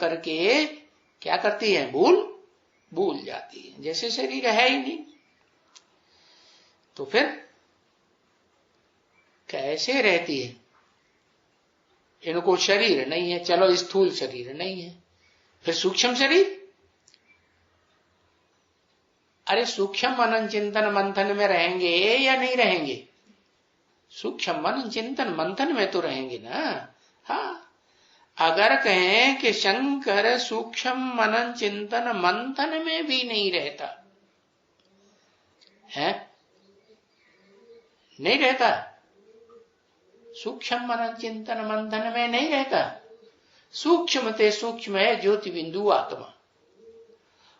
करके क्या करती है, भूल जाती है, जैसे शरीर है ही नहीं। तो फिर कैसे रहती है? इनको शरीर नहीं है, चलो स्थूल शरीर नहीं है, फिर सूक्ष्म शरीर। अरे सूक्ष्म मनन चिंतन मंथन में रहेंगे या नहीं रहेंगे? सूक्ष्म मनन चिंतन मंथन में तो रहेंगे ना। हाँ, अगर कहें कि शंकर सूक्ष्म मनन चिंतन मंथन में भी नहीं रहता है, नहीं रहता, सूक्ष्म मनन चिंतन मंथन में नहीं रहता। सूक्ष्म ते सूक्ष्म है ज्योति बिंदु आत्मा,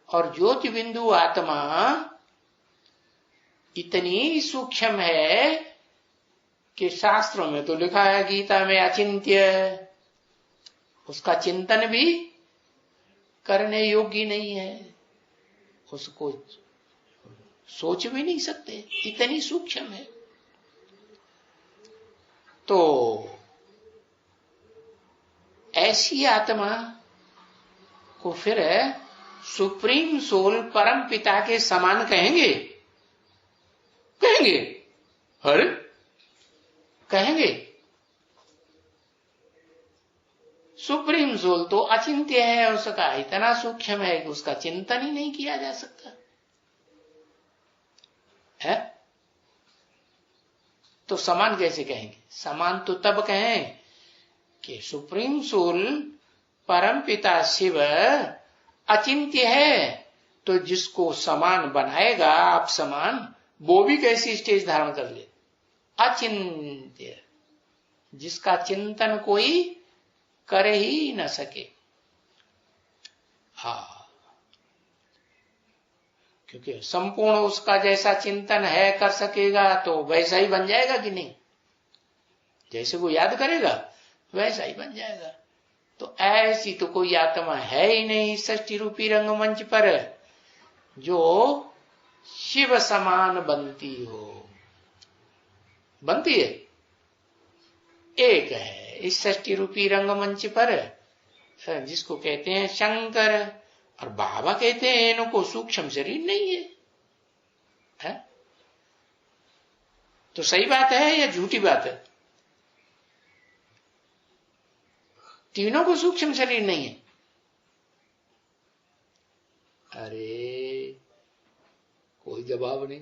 और ज्योति बिंदु आत्मा इतनी सूक्ष्म है कि शास्त्रों में तो लिखा है, गीता में, अचिंत्य, उसका चिंतन भी करने योग्य नहीं है, उसको सोच भी नहीं सकते, इतनी सूक्ष्म है। तो ऐसी आत्मा को फिर सुप्रीम सोल परम पिता के समान कहेंगे? अरे कहेंगे? सुप्रीम सोल तो अचिंत्य है, उसका इतना सूक्ष्म है कि उसका चिंतन ही नहीं किया जा सकता है। तो समान कैसे कहेंगे? समान तो तब कहें कि सुप्रीम सोल परम पिता शिव अचिंत्य है, तो जिसको समान बनाएगा आप समान, वो भी कैसी स्टेज धारण कर ले? अचिंत्य, जिसका चिंतन कोई कर ही न सके। हाँ, क्योंकि संपूर्ण उसका जैसा चिंतन है कर सकेगा तो वैसा ही बन जाएगा कि नहीं? जैसे वो याद करेगा वैसा ही बन जाएगा। तो ऐसी तो कोई आत्मा है ही नहीं सृष्टि रूपी रंगमंच पर जो शिव समान बनती हो। बनती है? एक है इस सृष्टि रूपी रंगमंच पर, जिसको कहते हैं शंकर, और बाबा कहते हैं इनको सूक्ष्म शरीर नहीं है? तो सही बात है या झूठी बात है? तीनों को सूक्ष्म शरीर नहीं है। अरे कोई जवाब नहीं,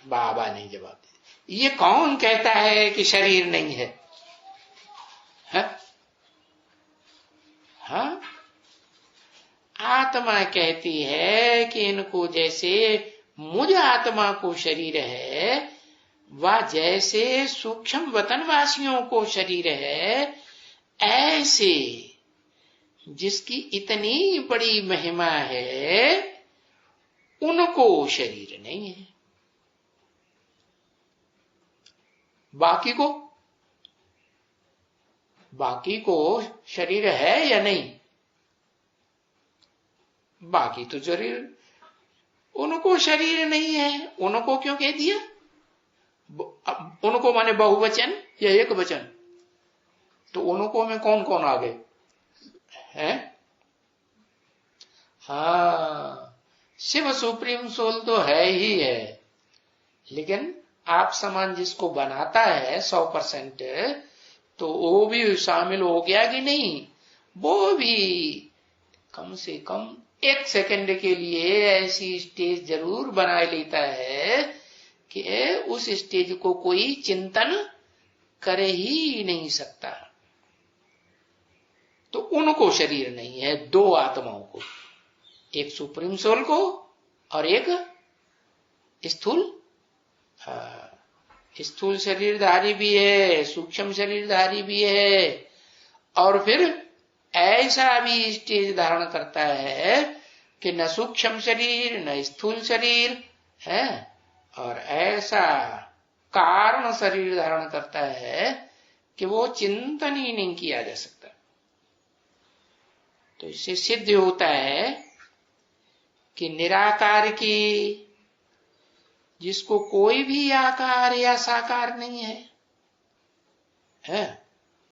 बाबा नहीं जवाब दे। ये कौन कहता है कि शरीर नहीं है? हाँ, आत्मा कहती है कि इनको जैसे मुझ आत्मा को शरीर है, वह जैसे सूक्ष्म वतनवासियों को शरीर है, ऐसे जिसकी इतनी बड़ी महिमा है उनको शरीर नहीं है। बाकी को शरीर है या नहीं? बाकी तो शरीर, उनको शरीर नहीं है। उनको क्यों कह दिया? उनको माने बहुवचन या एक वचन? तो उनको में कौन कौन आ गए हैं? हाँ, शिव सुप्रीम सोल तो है ही है, लेकिन आप समान जिसको बनाता है 100%, तो वो भी शामिल हो गया कि नहीं? वो भी कम से कम 1 सेकंड के लिए ऐसी स्टेज जरूर बना लेता है कि उस स्टेज को कोई चिंतन कर ही नहीं सकता। तो उनको शरीर नहीं है, दो आत्माओं को, एक सुप्रीम सोल को और एक स्थूल। स्थूल शरीरधारी भी है, सूक्ष्म शरीरधारी भी है, और फिर ऐसा भी स्टेज धारण करता है कि न सूक्ष्म शरीर न स्थूल शरीर है, और ऐसा कारण शरीर धारण करता है कि वो चिंतन ही नहीं किया जा सकता। तो इससे सिद्ध होता है कि निराकार की, जिसको कोई भी आकार या साकार नहीं है,